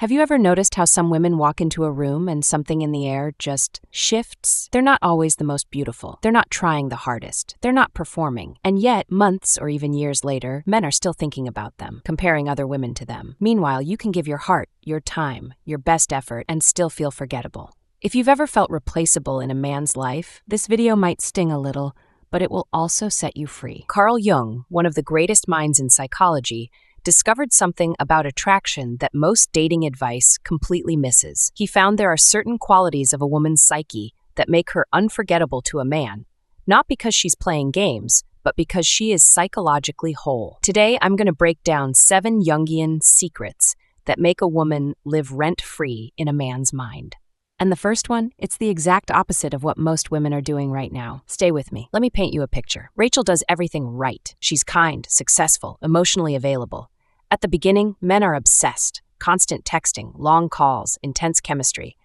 Have you ever noticed how some women walk into a room and something in the air just shifts? They're not always the most beautiful. They're not trying the hardest. They're not performing. And yet, months or even years later, men are still thinking about them, comparing other women to them. Meanwhile, you can give your heart, your time, your best effort, and still feel forgettable. If you've ever felt replaceable in a man's life, this video might sting a little, but it will also set you free. Carl Jung, one of the greatest minds in psychology, discovered something about attraction that most dating advice completely misses. He found there are certain qualities of a woman's psyche that make her unforgettable to a man, not because she's playing games, but because she is psychologically whole. Today, I'm going to break down 7 Jungian secrets that make a woman live rent-free in a man's mind. And the first one, it's the exact opposite of what most women are doing right now. Stay with me. Let me paint you a picture. Rachel does everything right. She's kind, successful, emotionally available. At the beginning, men are obsessed. Constant texting, long calls, intense chemistry.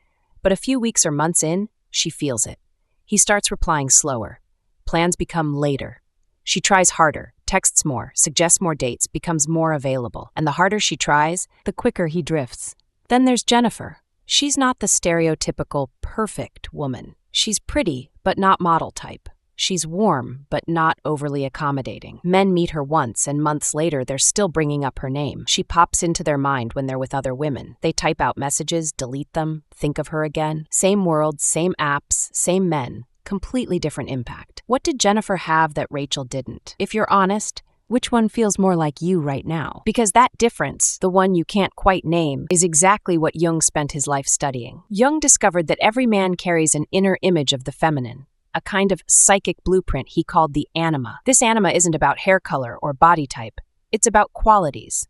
But a few weeks or months in, she feels it. He starts replying slower. Plans become later. She tries harder, texts more, suggests more dates, becomes more available. And the harder she tries, the quicker he drifts. Then there's Jennifer. She's not the stereotypical perfect woman. She's pretty, but not model type. She's warm, but not overly accommodating. Men meet her once, and months later, they're still bringing up her name. She pops into their mind when they're with other women. They type out messages, delete them, think of her again. Same world, same apps, same men. Completely different impact. What did Jennifer have that Rachel didn't? If you're honest, which one feels more like you right now? Because that difference, the one you can't quite name, is exactly what Jung spent his life studying. Jung discovered that every man carries an inner image of the feminine, a kind of psychic blueprint he called the Anima. This Anima isn't about hair color or body type. It's about qualities: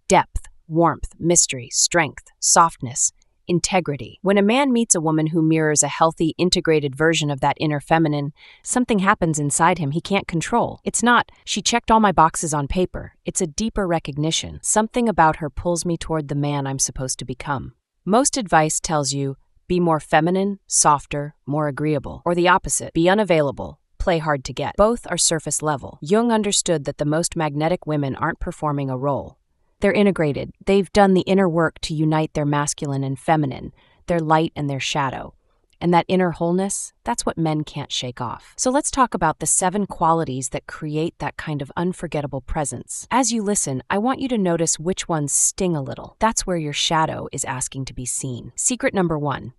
depth, warmth, mystery, strength, softness, integrity. When a man meets a woman who mirrors a healthy, integrated version of that inner feminine, something happens inside him he can't control. It's not, she checked all my boxes on paper. It's a deeper recognition. Something about her pulls me toward the man I'm supposed to become. Most advice tells you, be more feminine, softer, more agreeable. Or the opposite, be unavailable, play hard to get. Both are surface level. Jung understood that the most magnetic women aren't performing a role. They're integrated. They've done the inner work to unite their masculine and feminine, their light and their shadow. And that inner wholeness, that's what men can't shake off. So let's talk about the 7 qualities that create that kind of unforgettable presence. As you listen, I want you to notice which ones sting a little. That's where your shadow is asking to be seen. Secret number 1.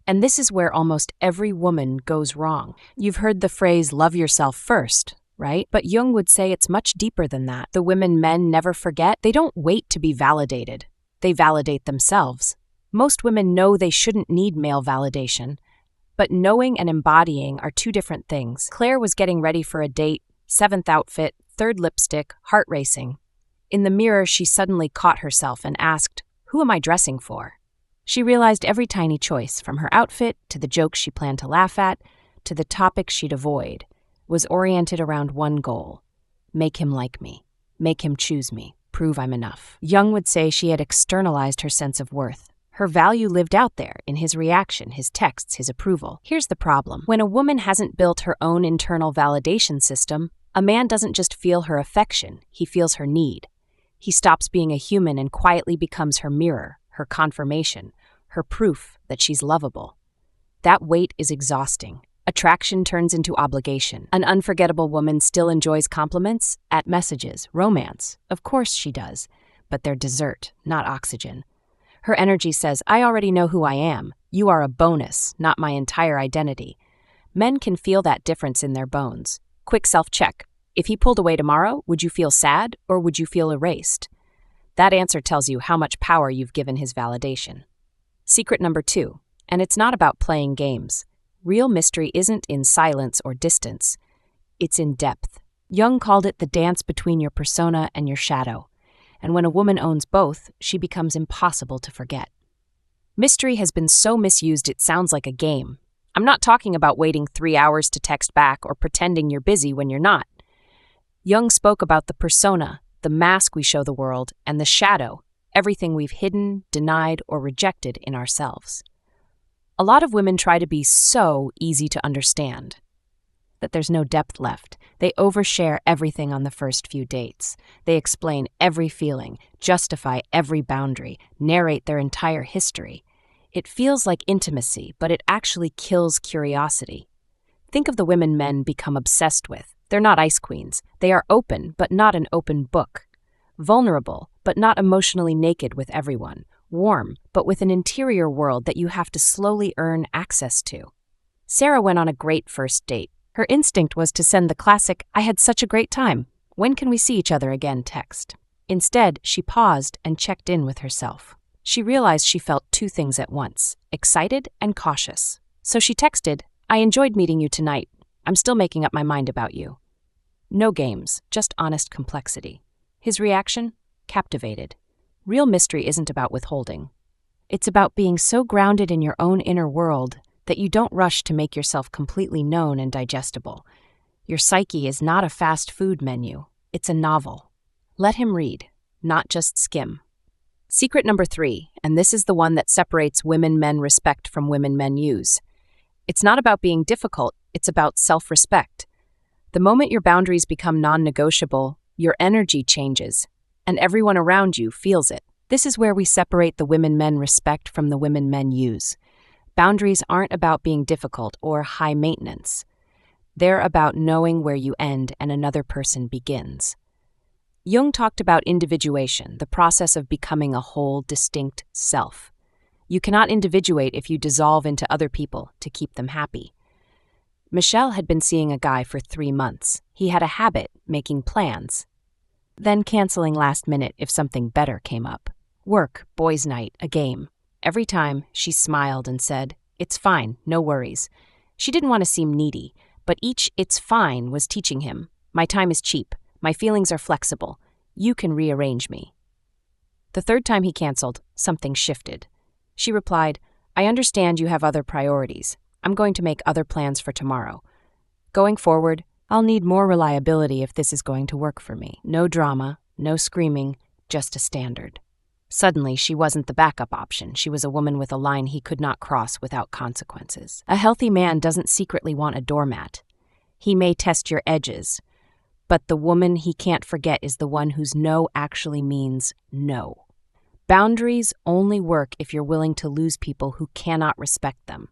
And this is where almost every woman goes wrong. You've heard the phrase, love yourself first, right? But Jung would say it's much deeper than that. The women men never forget, they don't wait to be validated. They validate themselves. Most women know they shouldn't need male validation, but knowing and embodying are 2 different things. Claire was getting ready for a date, 7th outfit, 3rd lipstick, heart racing. In the mirror, she suddenly caught herself and asked, who am I dressing for? She realized every tiny choice, from her outfit to the jokes she planned to laugh at, to the topics she'd avoid, was oriented around one goal: make him like me, make him choose me, prove I'm enough. Jung would say she had externalized her sense of worth. Her value lived out there, in his reaction, his texts, his approval. Here's the problem. When a woman hasn't built her own internal validation system, a man doesn't just feel her affection, he feels her need. He stops being a human and quietly becomes her mirror, her confirmation, her proof that she's lovable. That weight is exhausting. Attraction turns into obligation. An unforgettable woman still enjoys compliments, at messages, romance. Of course she does, but they're dessert, not oxygen. Her energy says, I already know who I am. You are a bonus, not my entire identity. Men can feel that difference in their bones. Quick self-check. If he pulled away tomorrow, would you feel sad or would you feel erased? That answer tells you how much power you've given his validation. Secret number 2, and it's not about playing games. Real mystery isn't in silence or distance. It's in depth. Jung called it the dance between your persona and your shadow. And when a woman owns both, she becomes impossible to forget. Mystery has been so misused it sounds like a game. I'm not talking about waiting 3 hours to text back or pretending you're busy when you're not. Jung spoke about the persona, the mask we show the world, and the shadow, everything we've hidden, denied, or rejected in ourselves. A lot of women try to be so easy to understand. that there's no depth left. They overshare everything on the first few dates. They explain every feeling, justify every boundary, narrate their entire history. It feels like intimacy, but it actually kills curiosity. Think of the women men become obsessed with. They're not ice queens. They are open, but not an open book. Vulnerable, but not emotionally naked with everyone. Warm, but with an interior world that you have to slowly earn access to. Sarah went on a great first date. Her instinct was to send the classic, "I had such a great time. When can we see each other again?" text. Instead, she paused and checked in with herself. She realized she felt two things at once, excited and cautious. So she texted, "I enjoyed meeting you tonight. I'm still making up my mind about you." No games, just honest complexity. His reaction? Captivated. Real mystery isn't about withholding. It's about being so grounded in your own inner world that you don't rush to make yourself completely known and digestible. Your psyche is not a fast food menu. It's a novel. Let him read, not just skim. Secret number 3, and this is the one that separates women men respect from women men use. It's not about being difficult, it's about self-respect. The moment your boundaries become non-negotiable, your energy changes, and everyone around you feels it. This is where we separate the women men respect from the women men use. Boundaries aren't about being difficult or high maintenance. They're about knowing where you end and another person begins. Jung talked about individuation, the process of becoming a whole, distinct self. You cannot individuate if you dissolve into other people to keep them happy. Michelle had been seeing a guy for 3 months. He had a habit, making plans, then canceling last minute if something better came up. Work, boys' night, a game. Every time, she smiled and said, "It's fine, no worries." She didn't want to seem needy, but each "it's fine" was teaching him, "My time is cheap. My feelings are flexible. You can rearrange me." The third time he canceled, something shifted. She replied, "I understand you have other priorities. I'm going to make other plans for tomorrow. Going forward, I'll need more reliability if this is going to work for me. No drama, no screaming, just a standard." Suddenly, she wasn't the backup option. She was a woman with a line he could not cross without consequences. A healthy man doesn't secretly want a doormat. He may test your edges, but the woman he can't forget is the one whose no actually means no. Boundaries only work if you're willing to lose people who cannot respect them.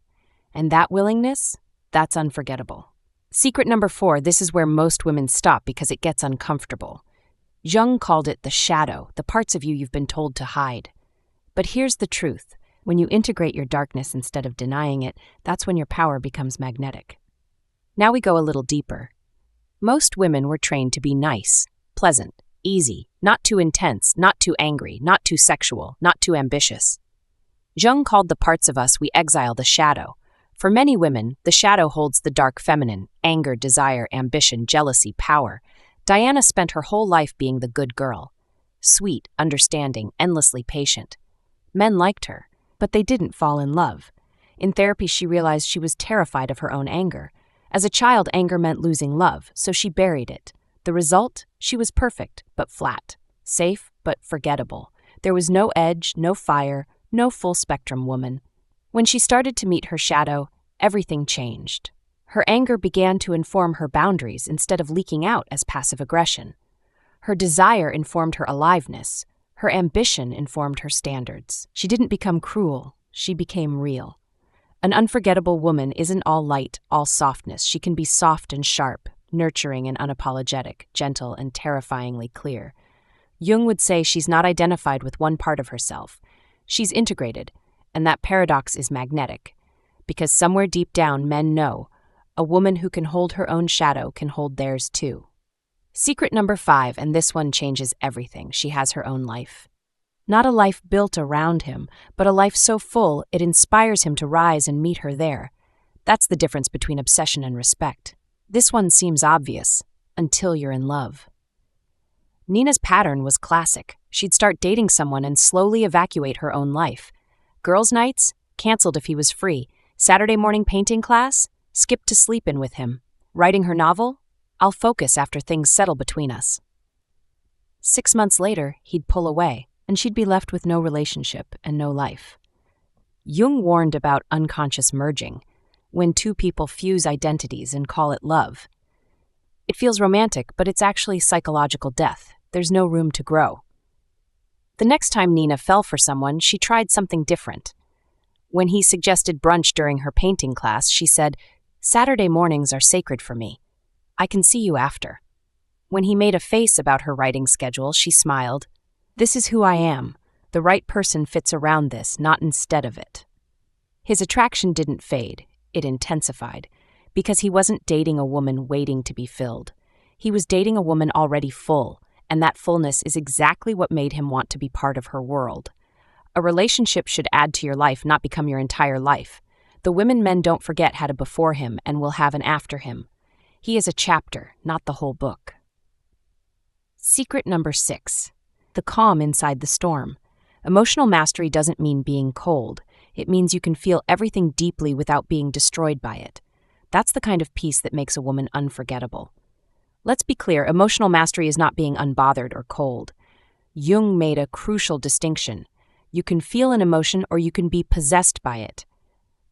And that willingness, that's unforgettable. Secret number 4, this is where most women stop because it gets uncomfortable. Jung called it the shadow, the parts of you you've been told to hide. But here's the truth. When you integrate your darkness instead of denying it, that's when your power becomes magnetic. Now we go a little deeper. Most women were trained to be nice, pleasant, easy, not too intense, not too angry, not too sexual, not too ambitious. Jung called the parts of us we exile the shadow. For many women, the shadow holds the dark feminine, anger, desire, ambition, jealousy, power. Diana spent her whole life being the good girl. Sweet, understanding, endlessly patient. Men liked her, but they didn't fall in love. In therapy, she realized she was terrified of her own anger. As a child, anger meant losing love, so she buried it. The result? She was perfect, but flat. Safe, but forgettable. There was no edge, no fire, no full-spectrum woman. When she started to meet her shadow, everything changed. Her anger began to inform her boundaries instead of leaking out as passive aggression. Her desire informed her aliveness. Her ambition informed her standards. She didn't become cruel. She became real. An unforgettable woman isn't all light, all softness. She can be soft and sharp, nurturing and unapologetic, gentle and terrifyingly clear. Jung would say she's not identified with one part of herself. She's integrated, and that paradox is magnetic. Because somewhere deep down, men know a woman who can hold her own shadow can hold theirs too. Secret number 5, and this one changes everything. She has her own life. Not a life built around him, but a life so full it inspires him to rise and meet her there. That's the difference between obsession and respect. This one seems obvious, until you're in love. Nina's pattern was classic. She'd start dating someone and slowly evacuate her own life. Girls' nights? Canceled if he was free. Saturday morning painting class? Skipped to sleep in with him. Writing her novel? I'll focus after things settle between us. 6 months later, he'd pull away, and she'd be left with no relationship and no life. Jung warned about unconscious merging. when two people fuse identities and call it love. It feels romantic, but it's actually psychological death. There's no room to grow. The next time Nina fell for someone, she tried something different. When he suggested brunch during her painting class, she said, "Saturday mornings are sacred for me. I can see you after." When he made a face about her writing schedule, she smiled. "This is who I am. The right person fits around this, not instead of it." His attraction didn't fade, it intensified, because he wasn't dating a woman waiting to be filled. He was dating a woman already full, and that fullness is exactly what made him want to be part of her world. A relationship should add to your life, not become your entire life. The women men don't forget had a before him and will have an after him. He is a chapter, not the whole book. Secret number 6. The calm inside the storm. Emotional mastery doesn't mean being cold. It means you can feel everything deeply without being destroyed by it. That's the kind of peace that makes a woman unforgettable. Let's be clear, emotional mastery is not being unbothered or cold. Jung made a crucial distinction. You can feel an emotion or you can be possessed by it.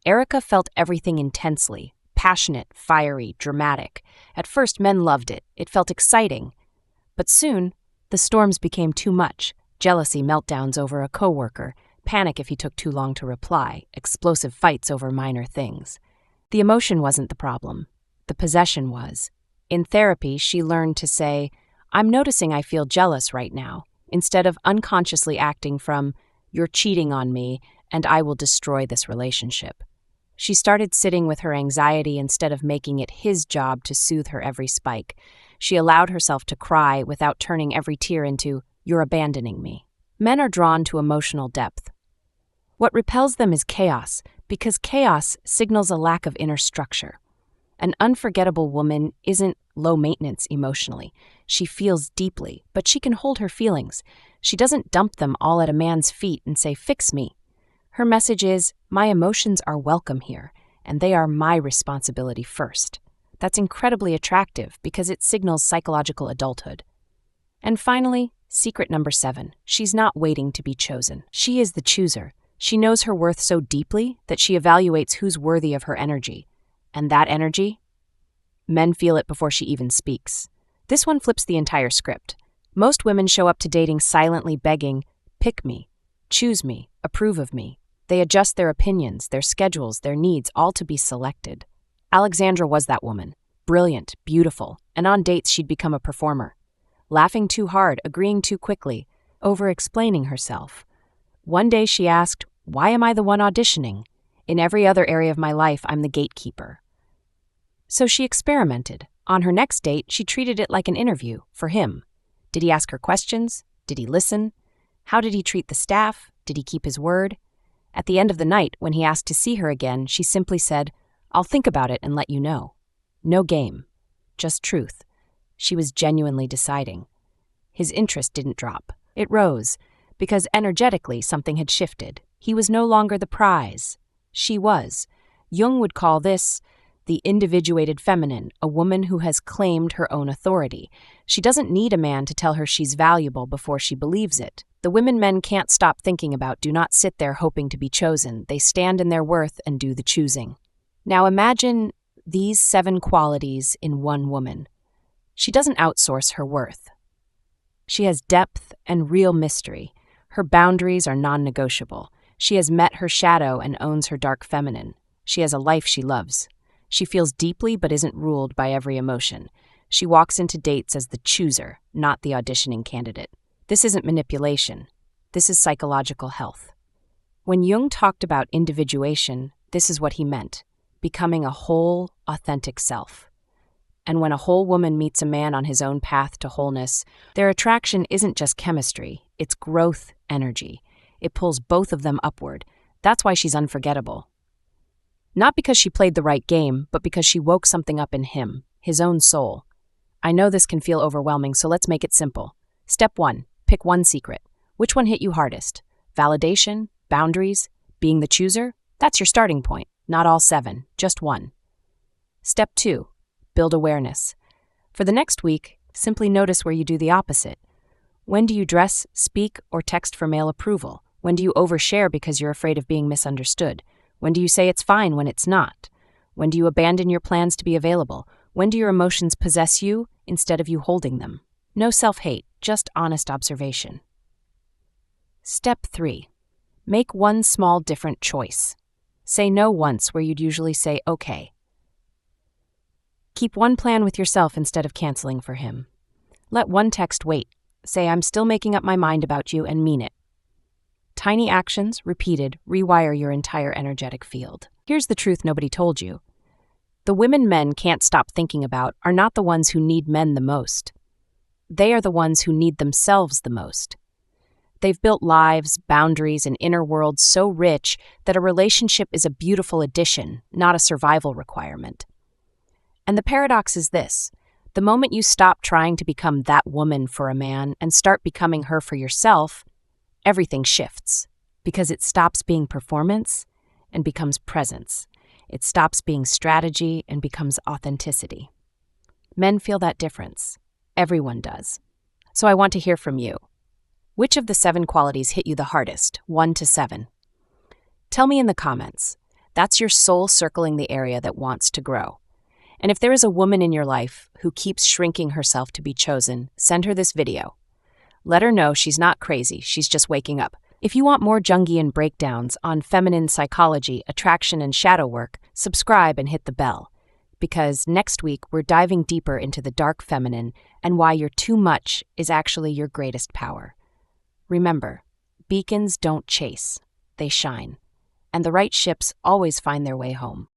Erica felt everything intensely, passionate, fiery, dramatic. At first, men loved it. It felt exciting. But soon, the storms became too much. Jealousy meltdowns over a coworker, panic if he took too long to reply, explosive fights over minor things. The emotion wasn't the problem. The possession was. In therapy, she learned to say, "I'm noticing I feel jealous right now," instead of unconsciously acting from, "You're cheating on me, and I will destroy this relationship." She started sitting with her anxiety instead of making it his job to soothe her every spike. She allowed herself to cry without turning every tear into, "You're abandoning me." Men are drawn to emotional depth. What repels them is chaos, because chaos signals a lack of inner structure. An unforgettable woman isn't low maintenance emotionally. She feels deeply, but she can hold her feelings. She doesn't dump them all at a man's feet and say, "Fix me." Her message is, "My emotions are welcome here, and they are my responsibility first." That's incredibly attractive because it signals psychological adulthood. And finally, secret number 7. She's not waiting to be chosen. She is the chooser. She knows her worth so deeply that she evaluates who's worthy of her energy. And that energy? Men feel it before she even speaks. This one flips the entire script. Most women show up to dating silently begging, "Pick me, choose me, approve of me." They adjust their opinions, their schedules, their needs, all to be selected. Alexandra was that woman. Brilliant, beautiful, and on dates she'd become a performer. Laughing too hard, agreeing too quickly, over-explaining herself. One day she asked, "Why am I the one auditioning? In every other area of my life, I'm the gatekeeper." So she experimented. On her next date, she treated it like an interview, for him. Did he ask her questions? Did he listen? How did he treat the staff? Did he keep his word? At the end of the night, when he asked to see her again, she simply said, "I'll think about it and let you know." No game, just truth. She was genuinely deciding. His interest didn't drop. It rose, because energetically something had shifted. He was no longer the prize. She was. Jung would call this the individuated feminine, a woman who has claimed her own authority. She doesn't need a man to tell her she's valuable before she believes it. The women men can't stop thinking about do not sit there hoping to be chosen. They stand in their worth and do the choosing. Now imagine these 7 qualities in one woman. She doesn't outsource her worth. She has depth and real mystery. Her boundaries are non-negotiable. She has met her shadow and owns her dark feminine. She has a life she loves. She feels deeply but isn't ruled by every emotion. She walks into dates as the chooser, not the auditioning candidate. This isn't manipulation. This is psychological health. When Jung talked about individuation, this is what he meant, becoming a whole, authentic self. And when a whole woman meets a man on his own path to wholeness, their attraction isn't just chemistry, it's growth energy. It pulls both of them upward. That's why she's unforgettable. Not because she played the right game, but because she woke something up in him, his own soul. I know this can feel overwhelming, so let's make it simple. Step 1, pick one secret. Which one hit you hardest? Validation? Boundaries? Being the chooser? That's your starting point. Not all 7, just one. Step 2, build awareness. For the next week, simply notice where you do the opposite. When do you dress, speak, or text for male approval? When do you overshare because you're afraid of being misunderstood? When do you say it's fine when it's not? When do you abandon your plans to be available? When do your emotions possess you instead of you holding them? No self-hate, just honest observation. Step 3. Make one small different choice. Say no once where you'd usually say okay. Keep one plan with yourself instead of canceling for him. Let one text wait. Say, I'm still making up my mind about you, and mean it. Tiny actions, repeated, rewire your entire energetic field. Here's the truth nobody told you. The women men can't stop thinking about are not the ones who need men the most. They are the ones who need themselves the most. They've built lives, boundaries, and inner worlds so rich that a relationship is a beautiful addition, not a survival requirement. And the paradox is this. The moment you stop trying to become that woman for a man and start becoming her for yourself, everything shifts, because it stops being performance and becomes presence. It stops being strategy and becomes authenticity. Men feel that difference. Everyone does. So I want to hear from you. Which of the 7 qualities hit you the hardest, 1 to 7? Tell me in the comments. That's your soul circling the area that wants to grow. And if there is a woman in your life who keeps shrinking herself to be chosen, send her this video. Let her know she's not crazy, she's just waking up. If you want more Jungian breakdowns on feminine psychology, attraction, and shadow work, subscribe and hit the bell. Because next week we're diving deeper into the dark feminine and why your too much is actually your greatest power. Remember, beacons don't chase, they shine. And the right ships always find their way home.